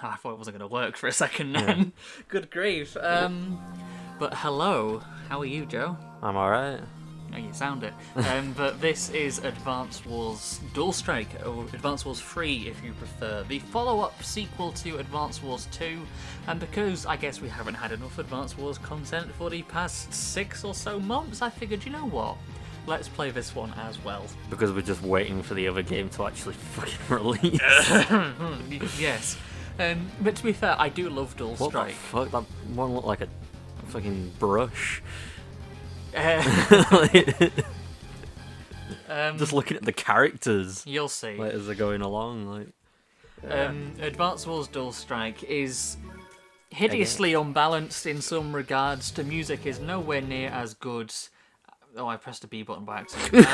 I thought it wasn't going to work for a second then. Yeah. Good grief. But hello, how are you, Joe? I'm alright. Oh, you sound it. But this is Advance Wars Dual Strike, or Advance Wars 3 if you prefer, the follow-up sequel to Advance Wars 2, and because I guess we haven't had enough Advance Wars content for the past 6 or so months, I figured, you know what, let's play this one as well. Because we're just waiting for the other game to actually fucking release. Yes. But to be fair, I do love Dual Strike. What the fuck? That one looked like a fucking brush. Just looking at the characters, you'll see. Like, as they're going along, Advance Wars Dual Strike is hideously unbalanced in some regards. The music is nowhere near as good. Oh, I pressed the B button by accident.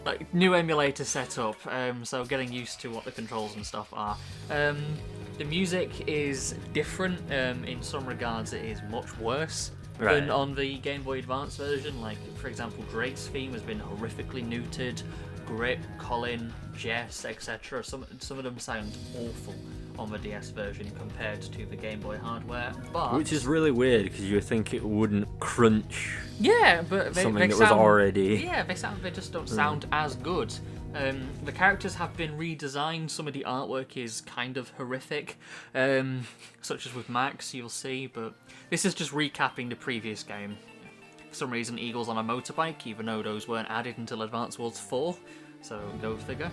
Like new emulator setup, so getting used to what the controls and stuff are. The music is different. In some regards, it is much worse. Than on the Game Boy Advance version. Like, for example, Drake's theme has been horrifically neutered. Grip, Colin, Jess, etc. Some of them sound awful on the DS version compared to the Game Boy hardware. But which is really weird because you would think it wouldn't crunch. Yeah, but something that was already. Yeah, they just don't sound as good. The characters have been redesigned. Some of the artwork is kind of horrific, such as with Max, you'll see, but this is just recapping the previous game. For some reason, Eagle's on a motorbike, even though those weren't added until Advance Wars 4, so go figure.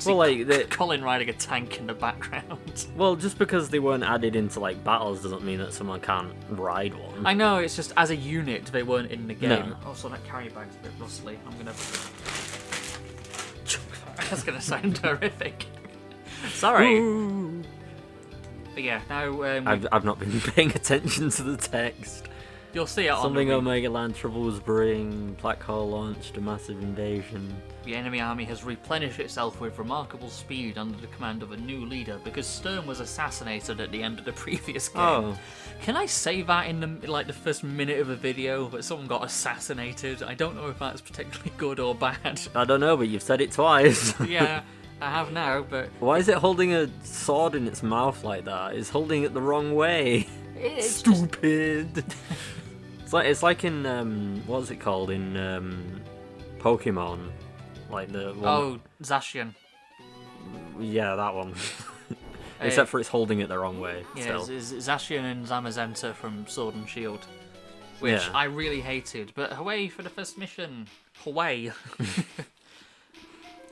Well, like Colin riding a tank in the background. Well, just because they weren't added into like battles doesn't mean that someone can't ride one. I know, it's just as a unit they weren't in the game. No. Also, that carry bag's a bit rustly. I'm gonna... That's gonna sound horrific. Sorry. Ooh. But yeah, now I've not been paying attention to the text. You'll see it Something on Omega Land troubles bring. Black Hole launched a massive invasion. The enemy army has replenished itself with remarkable speed under the command of a new leader because Stern was assassinated at the end of the previous game. Oh. Can I say that in the first minute of a video that someone got assassinated? I don't know if that's particularly good or bad. I don't know, but you've said it twice. Yeah, I have now, but... Why is it holding a sword in its mouth like that? It's holding it the wrong way. It's stupid. It's like in what's it called in Pokemon, like the one... Oh, Zacian. Yeah, that one. Except for it's holding it the wrong way. Yeah, it's Zacian and Zamazenta from Sword and Shield, which I really hated. But hooray for the first mission! Hooray!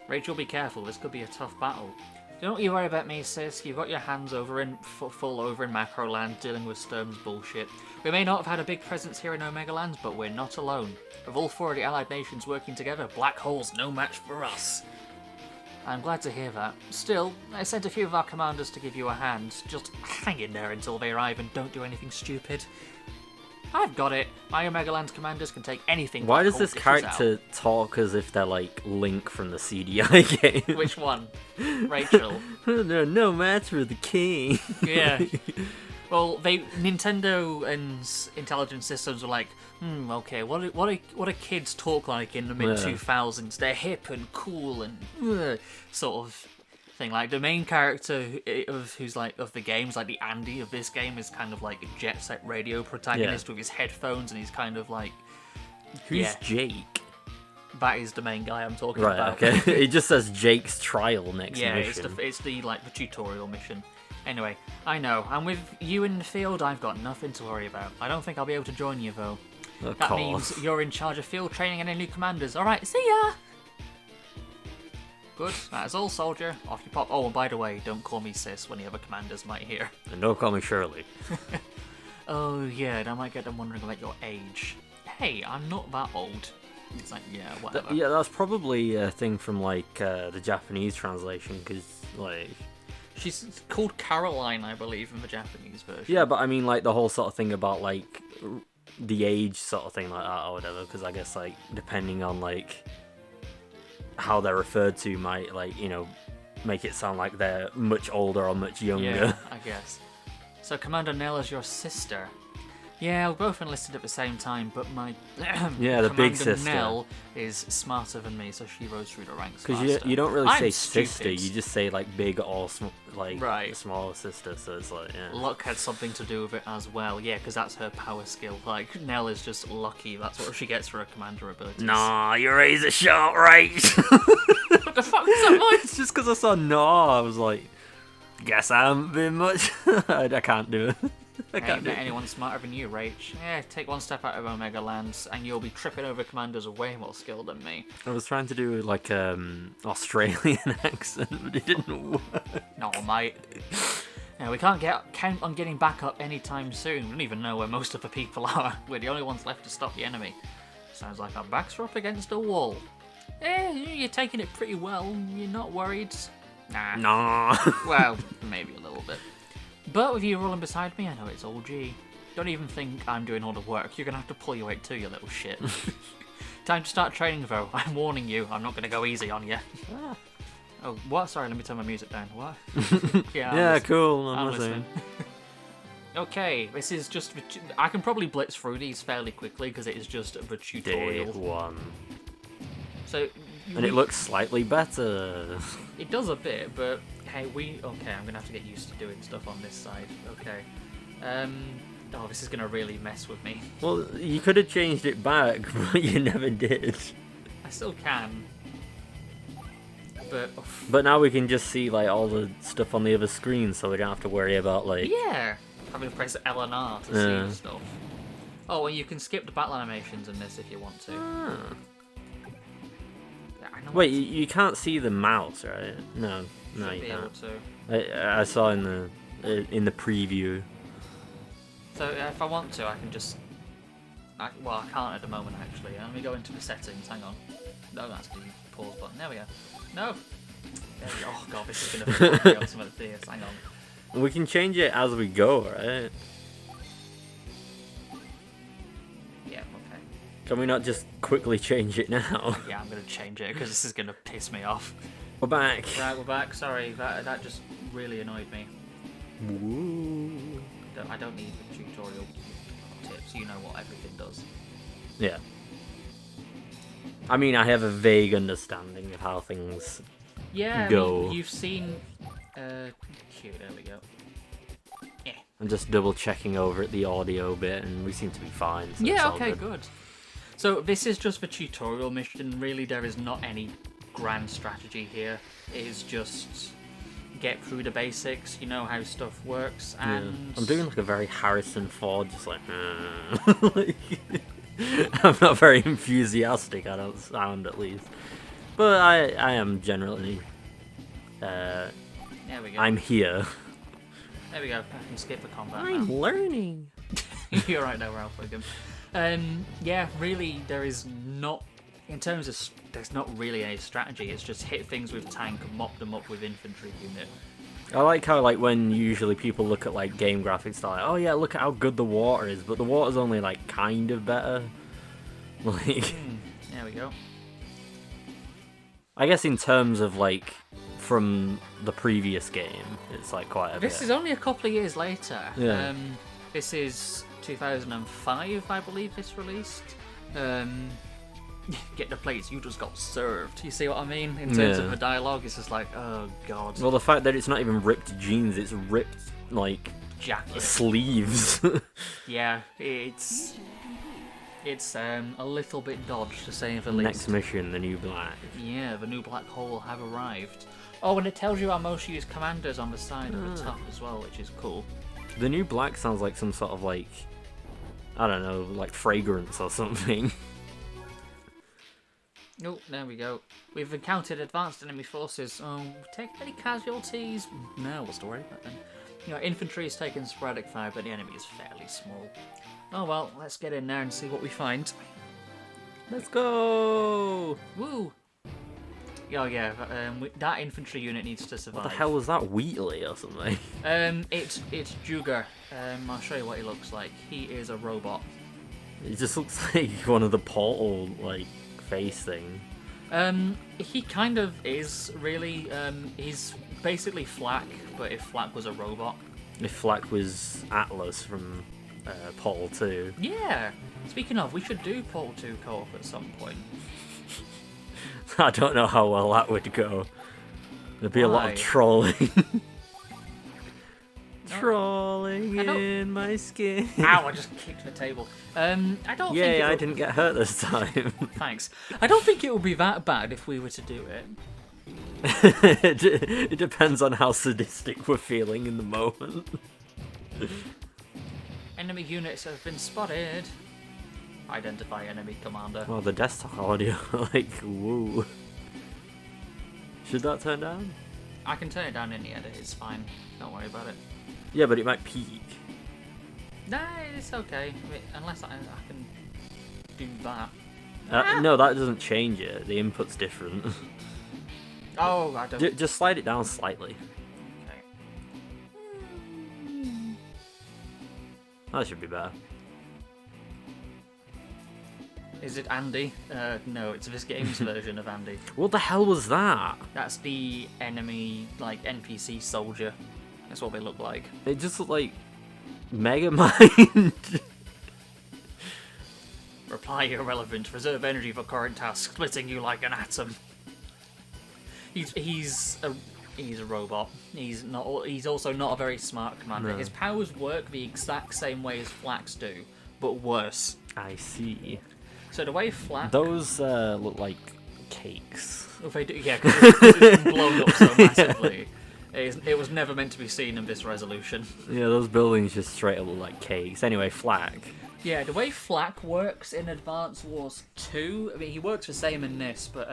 Rachel, be careful. This could be a tough battle. Don't you worry about me, sis. You've got your hands full over in Macro Land dealing with Sturm's bullshit. We may not have had a big presence here in Omega Land, but we're not alone. With all 4 of the allied nations working together, Black Hole's no match for us. I'm glad to hear that. Still, I sent a few of our commanders to give you a hand. Just hang in there until they arrive and don't do anything stupid. I've got it. My Omega Land commanders can take anything. Why does this character talk as if they're like Link from the CDI game? Which one? Rachel. No match for the king. Yeah. Well, Nintendo and Intelligent Systems were like, okay, what do kids talk like in the mid-2000s? They're hip and cool and sort of thing. Like the main character of the games, like the Andy of this game, is kind of like a jet set radio protagonist with his headphones, and he's kind of like, who's Jake? That is the main guy I'm talking about. Right, okay. It just says Jake's trial next mission. Yeah, it's the tutorial mission. Anyway, I know, and with you in the field, I've got nothing to worry about. I don't think I'll be able to join you, though. That means you're in charge of field training and any new commanders. Alright, see ya! Good, that is all, soldier. Off you pop. Oh, and by the way, don't call me sis when the other commanders might hear. And don't call me Shirley. Oh, yeah, that might get them wondering about your age. Hey, I'm not that old. It's like, yeah, whatever. Yeah, that's probably a thing from, like, the Japanese translation, because, like... She's called Caroline, I believe, in the Japanese version. Yeah, but I mean, like, the whole sort of thing about, like, the age sort of thing like that or whatever, because I guess, like, depending on, like, how they're referred to might, like, you know, make it sound like they're much older or much younger. Yeah, I guess. So Commander Nella's your sister. Yeah, we're both enlisted at the same time, but my Yeah, the big Commander sister. Nell is smarter than me, so she rose through the ranks Because faster. you don't really I'm say stupid. sister, you just say like big or Right. smaller sister. So it's like yeah. Luck had something to do with it as well, yeah, because that's her power skill. Like, Nell is just lucky, that's what she gets for her commander abilities. Nah, your razor sharp, right? What the fuck is that noise? It's just because I saw nah, I was like, guess I haven't been much. I can't do it. I Ain't can't do met it. anyone smarter than you, Rach. Yeah, take one step out of Omega Lands, and you'll be tripping over commanders way more skilled than me. I was trying to do like Australian accent, but it didn't work. No, mate. Yeah, we can't count on getting back up anytime soon. We don't even know where most of the people are. We're the only ones left to stop the enemy. Sounds like our backs are up against a wall. You're taking it pretty well. You're not worried? Nah. Nah. Well, maybe a little bit. But with you rolling beside me, I know it's all G. Don't even think I'm doing all the work. You're gonna have to pull your weight too, you little shit. Time to start training, though. I'm warning you. I'm not gonna go easy on you. Oh, what? Sorry, let me turn my music down. What? Yeah. Yeah, cool. I'm I'm listening. listening. Okay, this is just. I can probably blitz through these fairly quickly because it is just the Day tutorial. 1. So. And it looks slightly better. It does a bit, but hey, okay, I'm gonna have to get used to doing stuff on this side. Okay. Oh, this is gonna really mess with me. Well, you could have changed it back, but you never did. I still can. But But now we can just see like all the stuff on the other screen, so we don't have to worry about like. yeah, having to press L and R to see stuff. Oh, and you can skip the battle animations in this if you want to. Ah. Yeah, I know Wait, you can't see the mouse, right? No, should you be able can't. to. I saw in the preview. So if I want to, I can just. Well, I can't at the moment actually. Let me go into the settings. Hang on. No, that's the pause button. There we go. No. There we go. Oh god, this is gonna fuck me up some of this. Hang on. We can change it as we go, right? Yeah. Okay. Can we not just quickly change it now? Yeah, I'm gonna change it because this is gonna piss me off. We're back. Right, we're back. Sorry, that just really annoyed me. Woo. I don't need the tutorial tips. You know what everything does. Yeah. I mean, I have a vague understanding of how things. Yeah, Go. well, you've seen. Cute. There we go. Yeah. I'm just double checking over at the audio bit, and we seem to be fine. So it's Yeah. all Okay. good. Good. So this is just the tutorial mission. Really, there is not any grand strategy here. It is just get through the basics. You know how stuff works, Yeah. and I'm doing like a very Harrison Ford, just like. Like I'm not very enthusiastic. I don't sound, at least, but I am generally. there we go. I'm here. There we go. I can skip the combat now. I'm learning. You're right there, Ralph Wiggum. Yeah, really, there is not, in terms of, there's not really any strategy. It's just hit things with tank and mop them up with infantry unit. I like how like when usually people look at like game graphics, they're like, oh yeah, look at how good the water is, but the water's only like kind of better. Like, There we go. I guess in terms of like from the previous game, it's like quite a This bit. is only a couple of years later. Yeah. This is 2005, I believe this released. Get the plates, you just got served. You see what I mean? In terms Yeah. of the dialogue, it's just like, oh god. Well, the fact that it's not even ripped jeans, it's ripped like Jacket. sleeves. Yeah, it's a little bit dodged to say the least. Next mission, the new black. Yeah, the new black hole have arrived. Oh, and it tells you our most used commanders on the side of the top as well, which is cool. The new black sounds like some sort of like, I don't know, like fragrance or something. Oh, there we go. We've encountered advanced enemy forces. Oh, take any casualties? No, what's the worry about then? You know, infantry is taking sporadic fire, but the enemy is fairly small. Oh well, let's get in there and see what we find. Let's go! Woo! Oh yeah, that infantry unit needs to survive. What the hell was that, Wheatley or something? It's Juger. I'll show you what he looks like. He is a robot. It just looks like one of the Portal, like, face thing. He kind of is, really. He's basically Flak, but if Flak was a robot. If Flack was Atlas from Portal 2. Yeah. Speaking of, we should do Portal 2 co-op at some point. I don't know how well that would go. There'd be a lot Why? of trolling. Trolling in my skin. Ow, I just kicked the table. I don't think Yay, it I would... didn't get hurt this time. Thanks. I don't think it would be that bad if we were to do it. It depends on how sadistic we're feeling in the moment. Enemy units have been spotted. Identify enemy commander. Well, the desktop audio, like, woo. Should that turn down? I can turn it down in the edit, it's fine. Don't worry about it. Yeah, but it might peak. Nah, it's okay. I mean, unless I can do that. No, that doesn't change it. The input's different. Oh, I don't... Just slide it down slightly. Okay. That should be better. Is it Andy? No, it's this game's version of Andy. What the hell was that? That's the enemy, like, NPC soldier. That's what they look like. It just looked like Megamind. Reply irrelevant. Reserve energy for current task. Splitting you like an atom. He's a robot. He's also not a very smart commander. No. His powers work the exact same way as Flak's do, but worse. I see. So the way Flak... Those look like cakes. If they do, yeah, because it's been blown up so massively. It was never meant to be seen in this resolution. Yeah, those buildings just straight up look like cakes. Anyway, Flak. Yeah, the way Flak works in Advance Wars 2, I mean, he works the same in this, but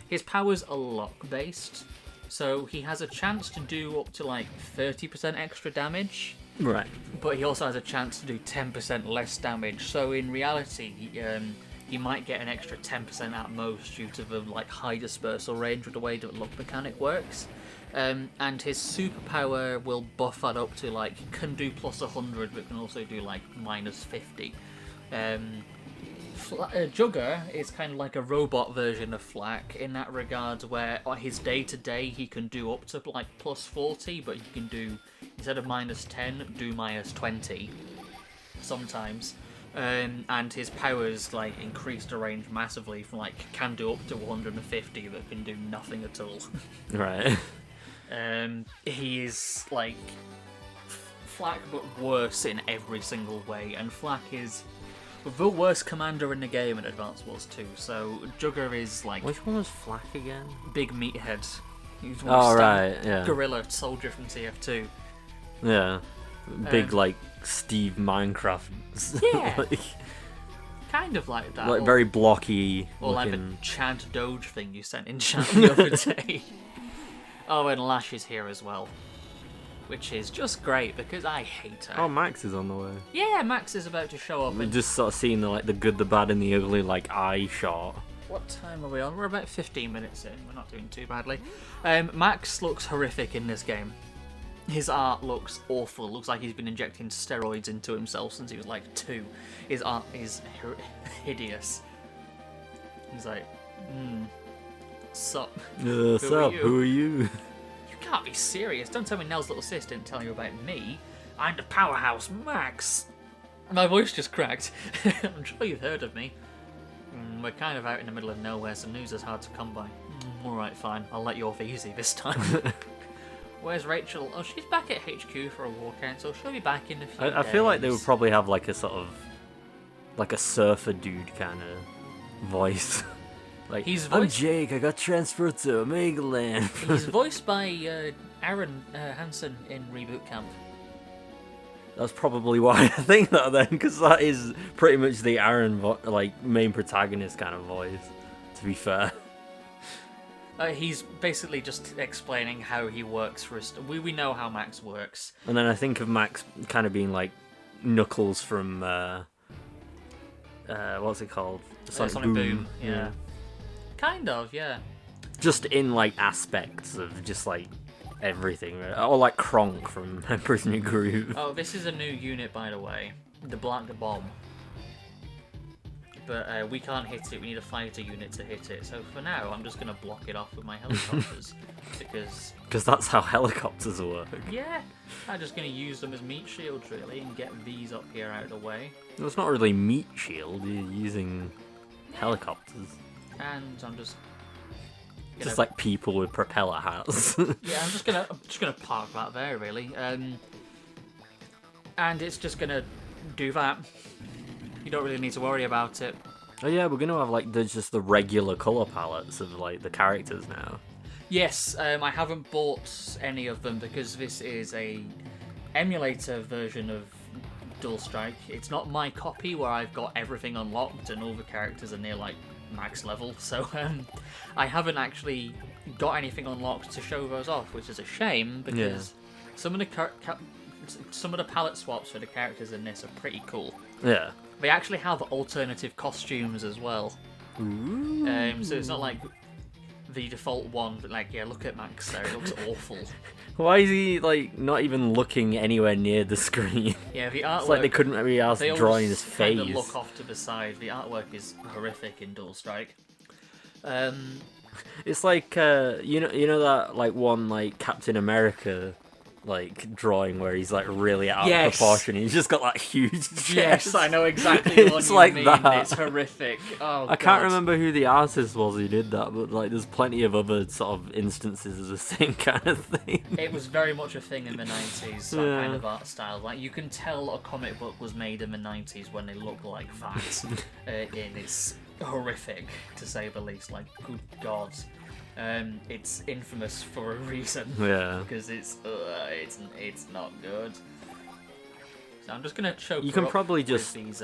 his powers are lock-based, so he has a chance to do up to, like, 30% extra damage, Right. but he also has a chance to do 10% less damage, so in reality, he might get an extra 10% at most due to the, like, high dispersal range with the way the lock mechanic works. And his superpower will buff that up to, like, can do plus 100, but can also do, like, minus 50. Jugger is kind of like a robot version of Flak in that regard, where on his day-to-day he can do up to, like, plus 40, but he can do, instead of minus 10, do minus 20 sometimes. And his powers, like, increase the range massively from, like, can do up to 150, but can do nothing at all. Right. He is, like, Flak, but worse in every single way, and Flak is the worst commander in the game in Advance Wars 2, so Jugger is, like... Which one was Flak again? Big meathead. He's Right, yeah. Gorilla soldier from TF2. Yeah. Big, like, Steve Minecraft. Yeah. Like, Kind of like that. like very blocky Or like looking. the Chad Doge thing you sent in chat the other day. Oh, and Lash is here as well. Which is just great, because I hate her. Oh, Max is on the way. Yeah, Max is about to show up. We've And just sort of seen the, like, the good, the bad, and the ugly, like, eye shot. what time are we on? We're about 15 minutes in. We're not doing too badly. Max looks horrific in this game. His art looks awful. Looks like he's been injecting steroids into himself since he was like 2. His art is hideous. He's like, sup? Sup? Who are you? You can't be serious. Don't tell me Nell's little sis didn't tell you about me. I'm the powerhouse Max. My voice just cracked. I'm sure you've heard of me. We're kind of out in the middle of nowhere, so news is hard to come by. Alright, fine. I'll let you off easy this time. Where's Rachel? Oh, she's back at HQ for a walkout, so she'll be back in a few I feel like they would days. probably have, like, a sort of, like, a surfer dude kind of voice. Like, He's I'm voiced- Jake, I got transferred to Omega Land. He's voiced by Aaron Hansen in Reboot Camp. That's probably why I think that then, because that is pretty much the Aaron, like, main protagonist kind of voice, to be fair. He's basically just explaining how he works for us. We know how Max works. And then I think of Max kind of being like Knuckles from, what's it called? Sonic Boom. Yeah. Kind of, yeah. Just in, like, aspects of just, like, everything. Or like Kronk from Emperor's New Groove. Oh, this is a new unit, by the way. The Black Bomb. but we can't hit it. We need a fighter unit to hit it. So for now, I'm just gonna block it off with my helicopters because that's how helicopters work. yeah, I'm just gonna use them as meat shields really and get these up here out of the way. Well, it's not really meat shield. You're using helicopters. And I'm just like people with propeller hats. yeah, I'm just gonna park that there really. And it's just gonna do that. You don't really need to worry about it. Oh yeah, we're gonna have like just the regular color palettes of like the characters now. Yes, I haven't bought any of them because this is a emulator version of Dual Strike. It's not my copy where I've got everything unlocked and all the characters are near like max level. So I haven't actually got anything unlocked to show those off, which is a shame because some of the palette swaps for the characters in this are pretty cool. Yeah. They actually have alternative costumes as well. Ooh. So it's not like the default one, but like, yeah, look at Max there, it looks awful. Why is he like not even looking anywhere near the screen? Yeah, the artwork... It's like they couldn't be asked they drawing his kind face. of look off to the side. The artwork is horrific in Dual Strike. It's like you know that like one like Captain America like drawing where he's like really out of proportion. He's just got that huge chest. Yes, I know exactly the one It's you like mean. that. It's horrific. Oh, I can't remember who the artist was who did that, but like there's plenty of other sort of instances of the same kind of thing. It was very much a thing in the 90s, that kind of art style. Like, you can tell a comic book was made in the 90s when they look like that. And it's horrific, to say the least. Like, good God. It's infamous for a reason. Yeah. Because it's not good. So I'm just gonna choke. You can probably with just these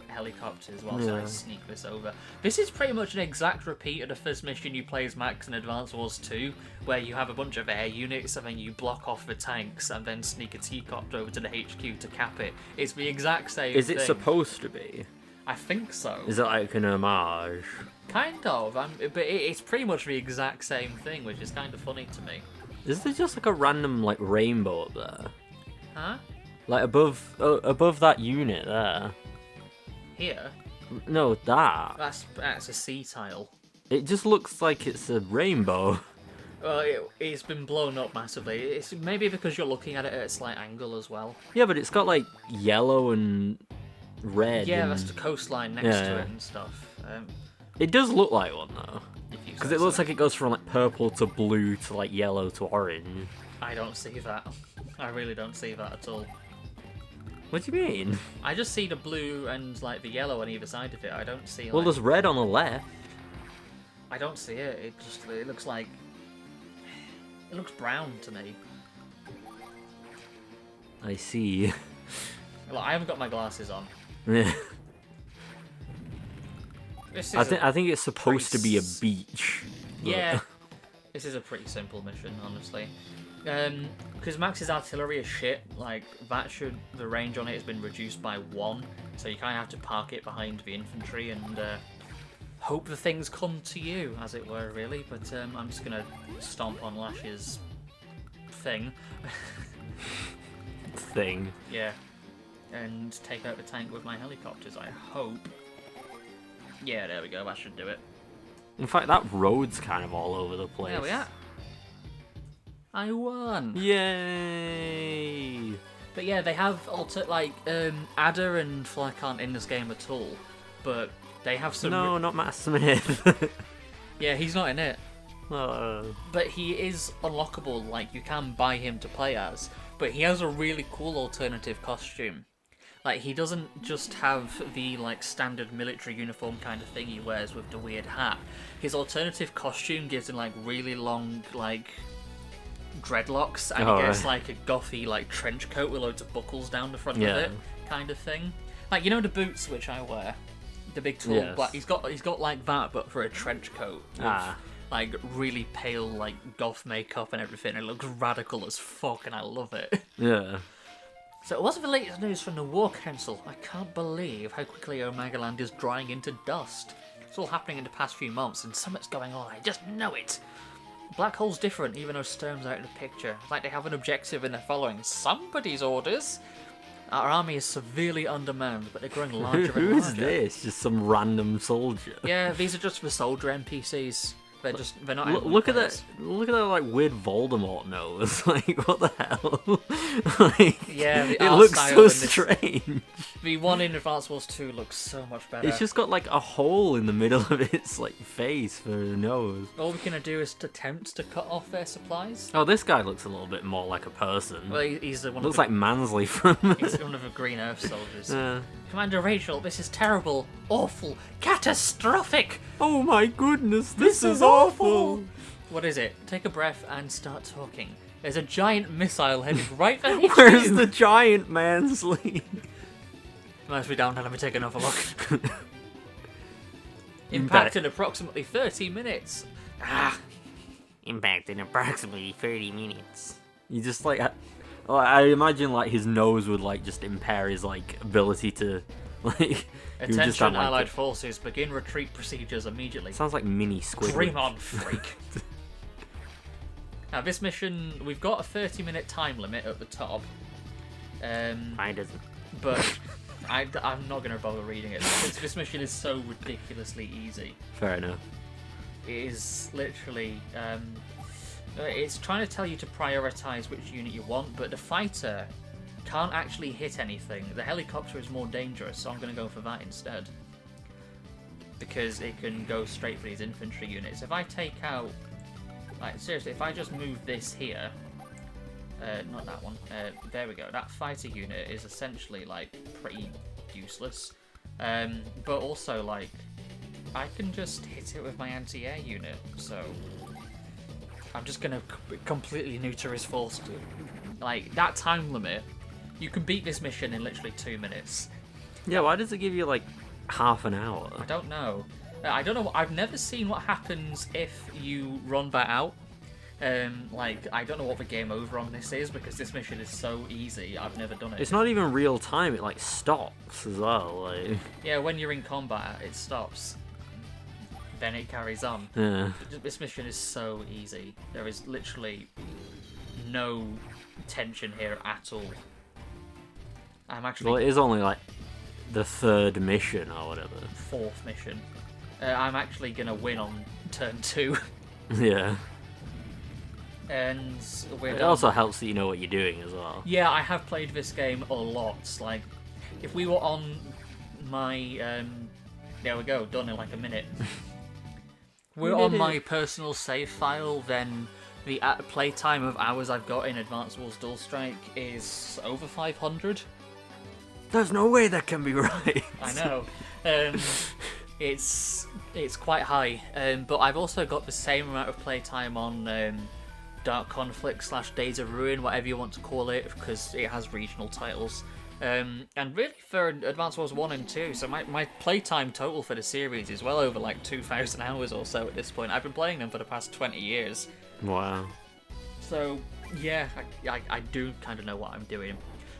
helicopters whilst I sneak this over. This is pretty much an exact repeat of the first mission you play as Max in Advance Wars 2, where you have a bunch of air units and then you block off the tanks and then sneak a T-copter over to the HQ to cap it. It's the exact same Is thing. it supposed to be? I think so. Is it like an homage? Kind of, but it's pretty much the exact same thing, which is kind of funny to me. Is there just like a random like rainbow up there? Huh? Like above that unit there? Here? No, that. That's a sea tile. It just looks like it's a rainbow. Well, it's been blown up massively. It's maybe because you're looking at it at a slight angle as well. Yeah, but it's got like yellow and red. Yeah, and... that's the coastline next to it and stuff. It does look like one though. Because it looks so. like it goes from like purple to blue to like yellow to orange. I don't see that. I really don't see that at all. What do you mean? I just see the blue and like the yellow on either side of it. I don't see. Well, like... there's red on the left. I don't see it. It looks like it looks brown to me. I see. Well, I haven't got my glasses on. Yeah. I think it's supposed to be a beach. But... Yeah. This is a pretty simple mission, honestly. Because Max's artillery is shit. Like the range on it has been reduced by 1, so you kind of have to park it behind the infantry and hope the things come to you, as it were, really. But I'm just gonna stomp on Lash's thing. Thing. Yeah. And take out the tank with my helicopters, I hope. Yeah, there we go, that should do it. In fact, that road's kind of all over the place. There we are. I won! Yay! But yeah, they have Adder and Flack aren't in this game at all, but they have some... No, not Matt Smith. Yeah, he's not in it. But he is unlockable, like you can buy him to play as, but he has a really cool alternative costume. Like, he doesn't just have the, like, standard military uniform kind of thing he wears with the weird hat. His alternative costume gives him, like, really long, like, dreadlocks, and he gets, like, a gothy, like, trench coat with loads of buckles down the front of it, kind of thing. Like, you know the boots which I wear? The big tall black... He's got, like, that, but for a trench coat. With, like, really pale, like, goth makeup and everything. It looks radical as fuck, and I love it. Yeah. So what's the latest news from the War Council? I can't believe how quickly Omega Land is drying into dust. It's all happening in the past few months, and something's going on, I just know it. Black Hole's different, even though Sturm's out of the picture. It's like they have an objective and they're following somebody's orders. Our army is severely undermanned, but they're growing larger and Who is larger. this? Just some random soldier. Yeah, these are just for soldier NPCs. They're not. Look at that! Look at that like weird Voldemort nose. Like what the hell? Like, Yeah, the it art looks style so in this- strange. The one in Advance Wars 2 looks so much better. It's just got like a hole in the middle of its like face for a nose. All we're gonna do is to attempt to cut off their supplies. Oh, this guy looks a little bit more like a person. Well, he's the one. Looks of like Mansley from. he's one of the Green Earth soldiers. Uh, Commander Rachel, this is terrible, awful, catastrophic. oh my goodness, This is awful. What is it? Take a breath and start talking. There's a giant missile heading right for HQ. Where's the giant Mansley? Must be down and let me take another look. Impact in approximately 30 minutes. Ah. Impact in approximately 30 minutes. You just like, I imagine like his nose would like just impair his like ability to like. you would just Attention, have, like, Allied forces, begin retreat procedures immediately. Sounds like mini squid. Dream on, freak. Now this mission, we've got a 30-minute time limit at the top. I doesn't. But I'm not going to bother reading it because this mission is so ridiculously easy. Fair enough. It is literally, it's trying to tell you to prioritize which unit you want, but the fighter can't actually hit anything. The helicopter is more dangerous, so I'm going to go for that instead. Because it can go straight for these infantry units. If I take out, like seriously, if I just move this here, not that one, there we go, that fighter unit is essentially like pretty useless. But also like, I can just hit it with my anti-air unit, so I'm just gonna completely neuter his force. Like, that time limit, you can beat this mission in literally 2 minutes. Yeah, why does it give you like half an hour? I don't know. I don't know. I've never seen what happens if you run that out. Like, I don't know what the game over on this is because this mission is so easy. I've never done it. It's not even real time. It like stops as well. Like. Yeah, when you're in combat, it stops. Then it carries on. Yeah. This mission is so easy. There is literally no tension here at all. I'm actually Well, it is only like the third mission or whatever. fourth mission. I'm actually gonna win on turn 2. Yeah. And we're It done. also helps that you know what you're doing as well. Yeah, I have played this game a lot. Like, if we were on my there we go, done in like a minute. We're on my personal save file, then the playtime of hours I've got in Advance Wars Dual Strike is over 500. There's no way that can be right. I know. It's quite high. But I've also got the same amount of playtime on Dark Conflict / Days of Ruin, whatever you want to call it, because it has regional titles. And really for Advance Wars 1 and 2, so my playtime total for the series is well over like 2,000 hours or so at this point. I've been playing them for the past 20 years. Wow. So, yeah, I do kind of know what I'm doing.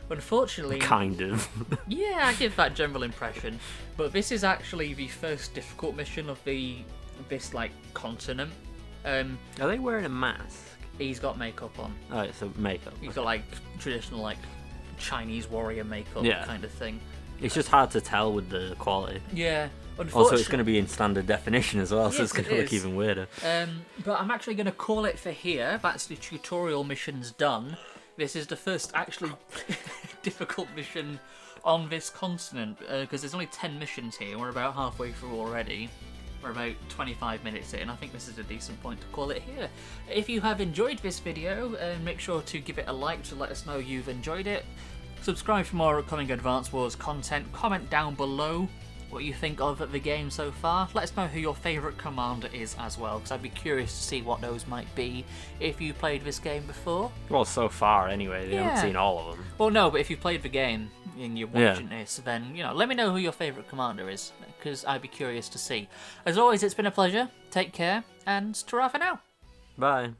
Unfortunately... Kind of. Yeah, I give that general impression. But this is actually the first difficult mission of this like, continent. Are they wearing a mask? He's got makeup on. Oh, it's a makeup. He's got like traditional like Chinese warrior makeup kind of thing. It's just hard to tell with the quality. Yeah. Also, it's going to be in standard definition as well, so Yes, it's going to look even weirder. But I'm actually going to call it for here. That's the tutorial mission's done. This is the first actually difficult mission on this continent, because there's only 10 missions here. We're about halfway through already. We're about 25 minutes in. I think this is a decent point to call it here. If you have enjoyed this video, make sure to give it a like to let us know you've enjoyed it. Subscribe for more upcoming Advance Wars content. Comment down below what you think of the game so far. Let us know who your favourite commander is as well, because I'd be curious to see what those might be if you played this game before. Well, so far anyway, they haven't seen all of them. Well, no, but if you played the game and you're watching this, then, you know, let me know who your favourite commander is, because I'd be curious to see. As always, it's been a pleasure. Take care, and ta-ra for now. Bye.